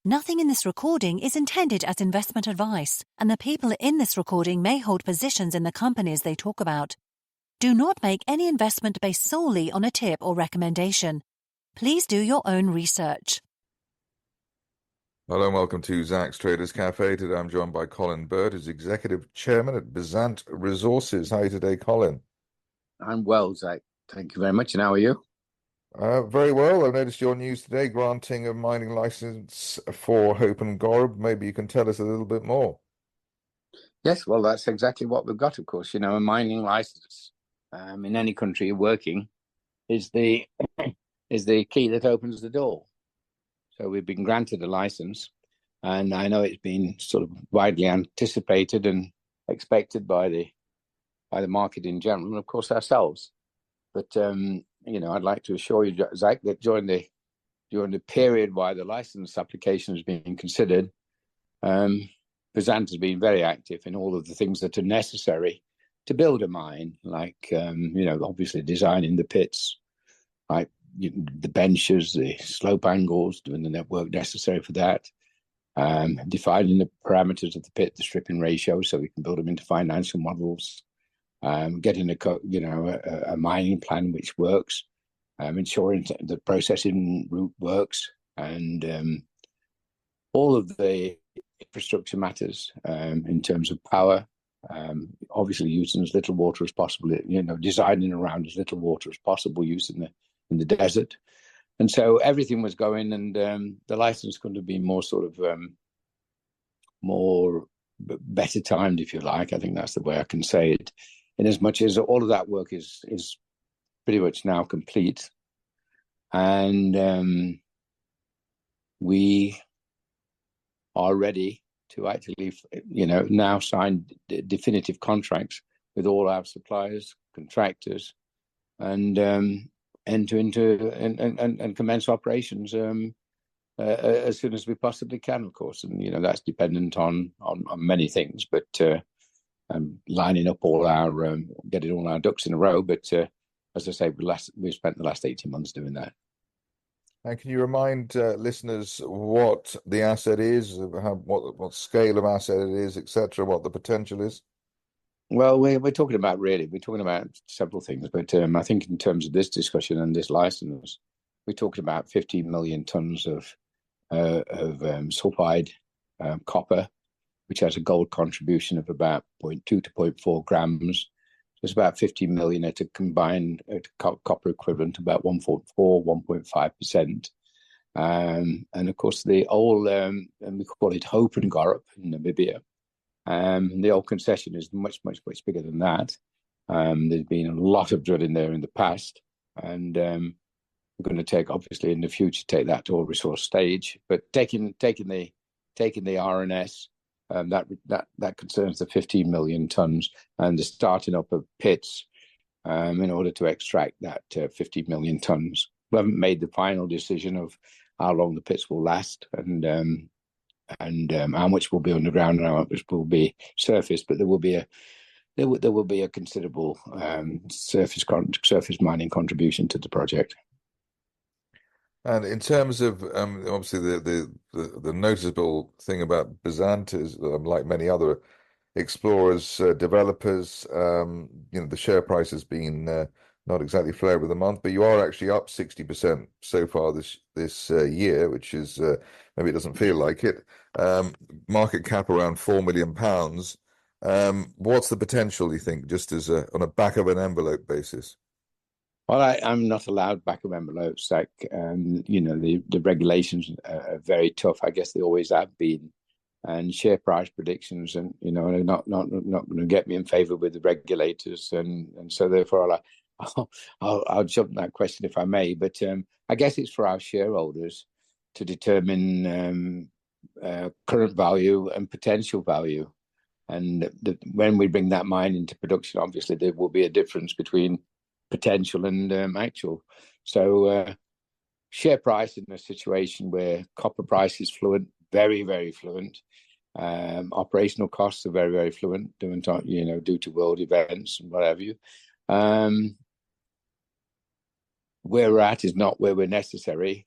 Nothing in this recording is intended as investment advice, and the people in this recording may hold positions in the companies they talk about. Do not make any investment based solely on a tip or recommendation. Please do your own research. Hello and welcome to Zach's Traders Cafe. Today I'm joined by Colin Bird, who's Executive Chairman at Bezant Resouces. How are you today, Colin? I'm well, Zach. Thank you very much. And how are you? Very well. I've noticed your news today, granting a mining license for Hope and Gorb. Maybe you can tell us a little bit more. Yes, well, that's exactly what we've got, of course. You know, a mining license in any country working is the key that opens the door. So we've been granted a license, and I know it's been sort of widely anticipated and expected by the market in general, and of course ourselves. But you know, I'd like to assure you, Zach, that during the period while the license application has been considered, Bezant has been very active in all of the things that are necessary to build a mine, like you know, obviously designing the pits, like the benches, the slope angles, doing the network necessary for that, defining the parameters of the pit, the stripping ratio, so we can build them into financial models, getting a mining plan which works, ensuring the processing route works, and all of the infrastructure matters in terms of power. Obviously, using as little water as possible. You know, designing around as little water as possible, using in the desert. And so everything was going, and the license couldn't have been more sort of better timed, if you like. I think that's the way I can say it. In as much as all of that work is pretty much now complete, and we are ready to actually, you know, now sign definitive contracts with all our suppliers, contractors, and enter into and commence operations as soon as we possibly can, of course. And you know, that's dependent on many things, but lining up all our getting all our ducks in a row. But as I say, we've spent the last 18 months doing that. And can you remind listeners what the asset is, what scale of asset it is, etc., what the potential is? Well, we're talking about several things, but I think in terms of this discussion and this license, we're talking about 15 million tons of sulfide copper, which has a gold contribution of about 0.2 to 0.4 grams. So it's about 50 million at a combined copper equivalent, about 1.5%. And of course, the old, and we call it Hope and Gorb in Namibia. The old concession is much bigger than that. There's been a lot of drilling there in the past, and we're going to take that to a resource stage. But taking the RNS, that concerns the 15 million tons and the starting up of pits in order to extract that 50 million tons. We haven't made the final decision of how long the pits will last, and how much will be underground and how much will be surface. But there will be a considerable surface mining contribution to the project. And in terms of obviously the noticeable thing about Bezant is, like many other explorers, developers, you know, the share price has been not exactly flavor of the month, but you are actually up 60% so far this year, which is maybe it doesn't feel like it. Market cap around £4 million. What's the potential, you think, just as on a back of an envelope basis? Well, I'm not allowed back of envelopes. Like, you know, the regulations are very tough. I guess they always have been, and share price predictions, and you know, are not going to get me in favour with the regulators, and so therefore I'll jump that question if I may. But I guess it's for our shareholders to determine current value and potential value, and when we bring that mine into production, obviously there will be a difference between potential and actual. So share price in a situation where copper price is fluent, very fluent, operational costs are very fluent, due to world events and whatever you. Where we're at is not where we're necessary.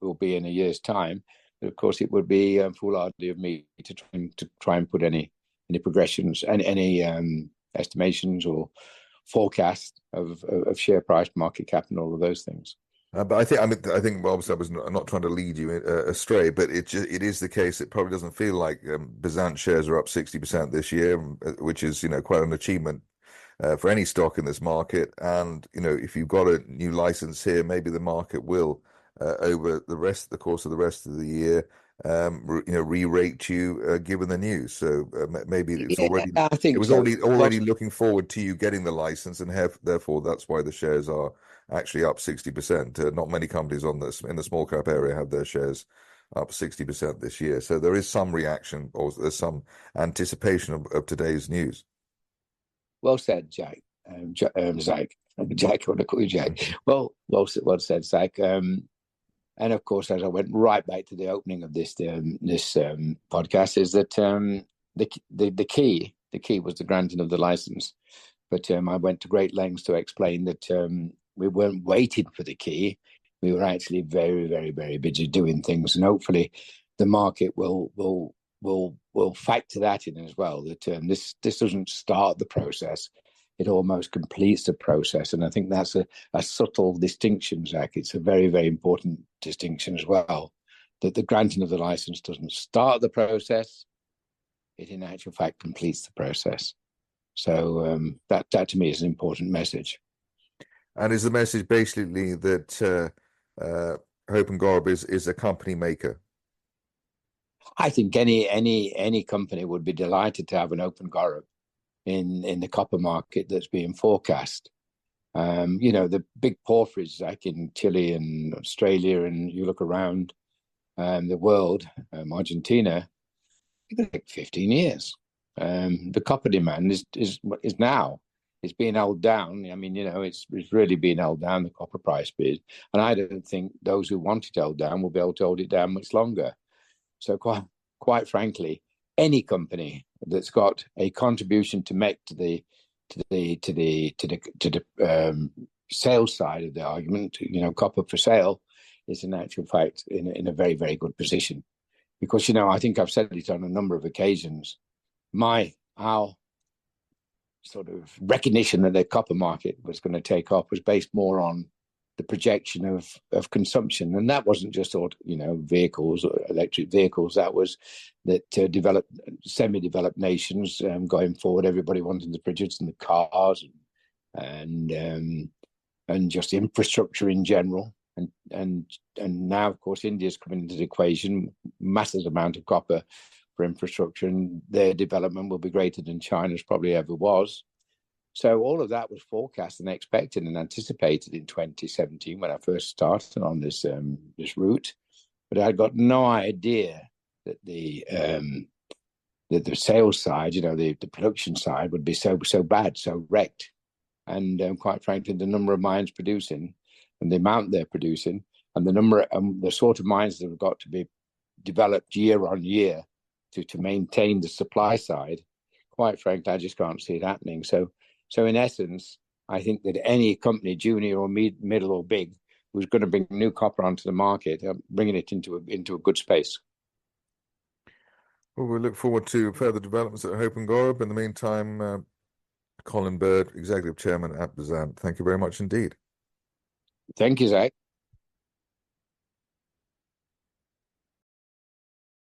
We'll be in a year's time, But of course, it would be foolhardy of me to try and put any progressions and any estimations or forecast of share price, market cap, and all of those things. But I think well, obviously I was not trying to lead you astray, but it is the case. It probably doesn't feel like Bezant shares are up 60% this year, which is quite an achievement for any stock in this market. And if you've got a new license here, maybe the market will over the course of the rest of the year, re-rate you given the news. So maybe it's already I think it was so. already looking forward to you getting the license, and therefore that's why the shares are actually up 60%. Not many companies in the small cap area have their shares up 60% this year. So there is some reaction, or there's some anticipation of today's news. Well said, Jack. Zach. Jack, I want to call you Jack. Well said, Zach. And of course, as I went right back to the opening of this podcast, is that the key was the granting of the license. But I went to great lengths to explain that we weren't waiting for the key. We were actually very, very, very busy doing things, and hopefully, the market will factor that in as well. That this doesn't start the process; it almost completes the process. And I think that's a subtle distinction, Zach. It's a very, very important distinction as well. That the granting of the license doesn't start the process; it, in actual fact, completes the process. So that to me is an important message. And is the message basically that Hope and Gorb is a company maker? I think any company would be delighted to have an open Gorb in the copper market that's being forecast. The big porphyries like in Chile and Australia, and you look around the world, Argentina, it took 15 years. The copper demand is now. It's being held down. I mean, it's really being held down, the copper price bid. And I don't think those who want it held down will be able to hold it down much longer. So quite frankly, any company that's got a contribution to make to the sales side of the argument, copper for sale, is in actual fact in a very, very good position. Because, I think I've said it on a number of occasions, our sort of recognition that the copper market was going to take off was based more on the projection of consumption. And that wasn't just vehicles or electric vehicles. That was that semi-developed nations going forward, everybody wanting to produce in the cars and just infrastructure in general. And now, of course, India's coming into the equation, massive amount of copper for infrastructure, and their development will be greater than China's probably ever was. So all of that was forecast and expected and anticipated in 2017 when I first started on this route. But I got no idea that the sales side, the production side, would be so bad, so wrecked. And quite frankly, the number of mines producing and the amount they're producing and the sort of mines that have got to be developed year on year to maintain the supply side, quite frankly, I just can't see it happening. So in essence, I think that any company, junior or middle or big, who's going to bring new copper onto the market, bringing it into a good space. Well, we look forward to further developments at Hope and Gorb. In the meantime, Colin Bird, Executive Chairman at Bezant, thank you very much indeed. Thank you, Zach.